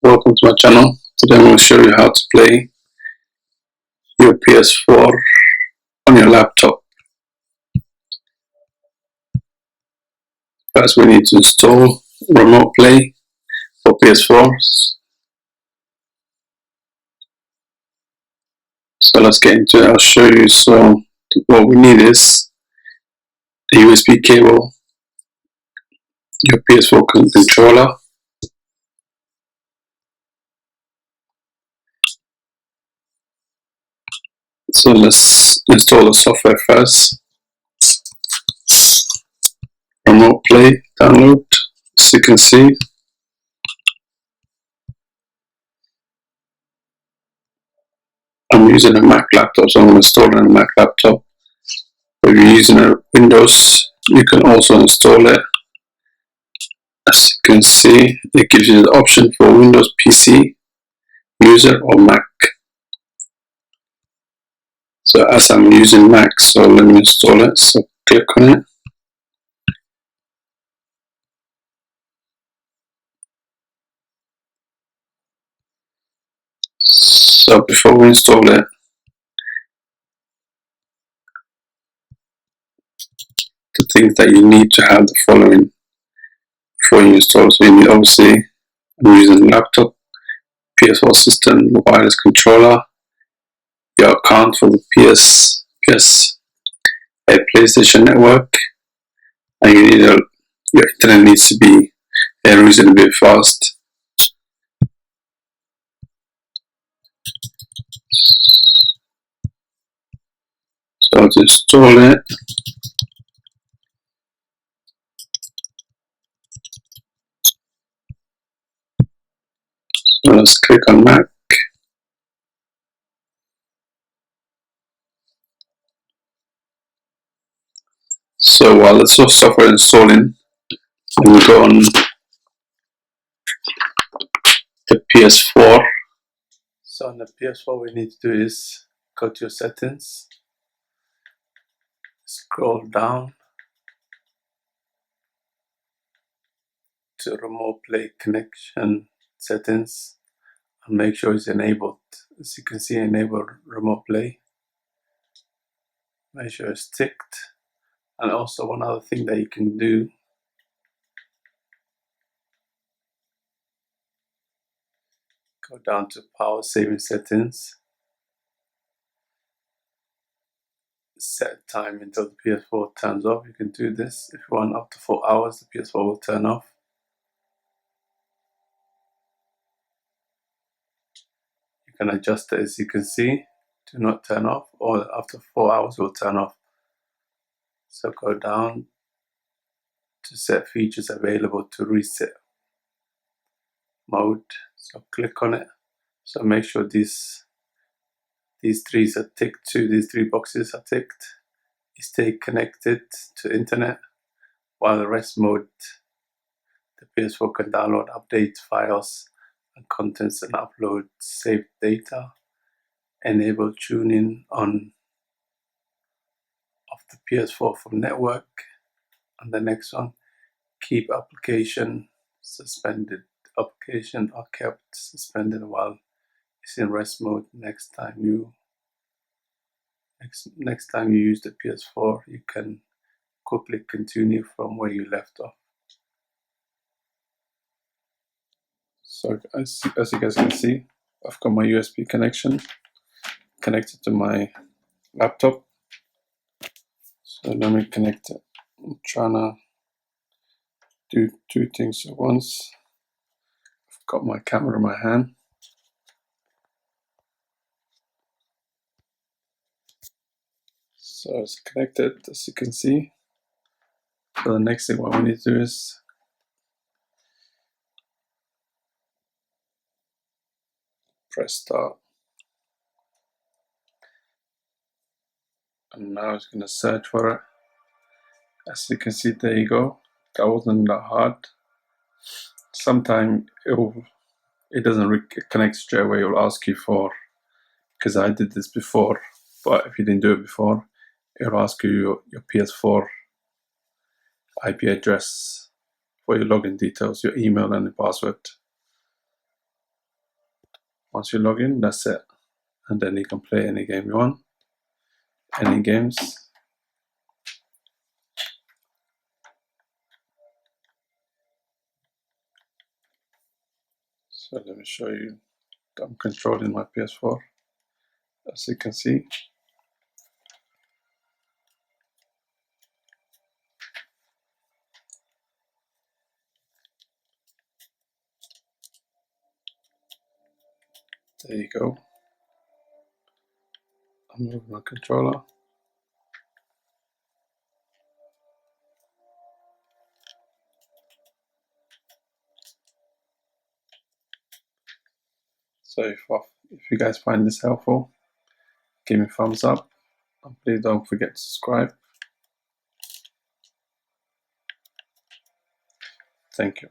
welcome to my channel. Today I'm going to show you how to play your PS4 on your laptop. First we need to install remote play for PS4s. So let's get into it. I'll show you. So what we need is a USB cable, your PS4 controller, so let's install the software first. Remote play download, as you can see. I'm using a Mac laptop, so I'm installing a Mac laptop. If you're using a Windows, you can also install it. As you can see, it gives you the option for Windows PC user or Mac. So as I'm using Mac, so let me install it. So click on it. So before we install it, the things that you need to have the following before you install. So you need, obviously, I'm using laptop, PS4 system, wireless controller, your account for the PlayStation network, and you need your internet needs to be reasonably fast. So to install it, so let's click on Mac. So while the software is installing, we go on the PS4. So on the PS4, what we need to do is go to your settings, scroll down to remote play connection settings, and make sure it's enabled. As you can see, enable remote play. Make sure it's ticked. And also one other thing that you can do, go down to power saving settings, set time until the PS4 turns off. You can do this. If you want up to 4 hours, the PS4 will turn off. You can adjust it, as you can see, do not turn off, or after 4 hours it will turn off. So go down to set features available to reset mode. So click on it. So make sure these three are ticked too. These three boxes are ticked. Stay connected to internet, while the rest mode, the PS4 can download, update files and contents and upload saved data. Enable tuning on of the PS4 from network. And the next one, keep application suspended. Application are kept suspended while it's in rest mode. Next time you use the PS4, you can quickly continue from where you left off. So as you guys can see, I've got my USB connection connected to my laptop. So let me connect it. I'm trying to do two things at once. I've got my camera in my hand. So it's connected, as you can see. So the next thing what we need to do is press start. And now it's going to search for it. As you can see, there you go. That wasn't that hard. Sometimes it doesn't connect straight away. It will ask you for, because I did this before, but if you didn't do it before, it will ask you your PS4 IP address for your login details, your email and the password. Once you log in, that's it. And then you can play any game you want, any games. So let me show you. I'm controlling my PS4, as you can see. There you go. I'm moving my controller. So if you guys find this helpful, give me a thumbs up, and please don't forget to subscribe. Thank you.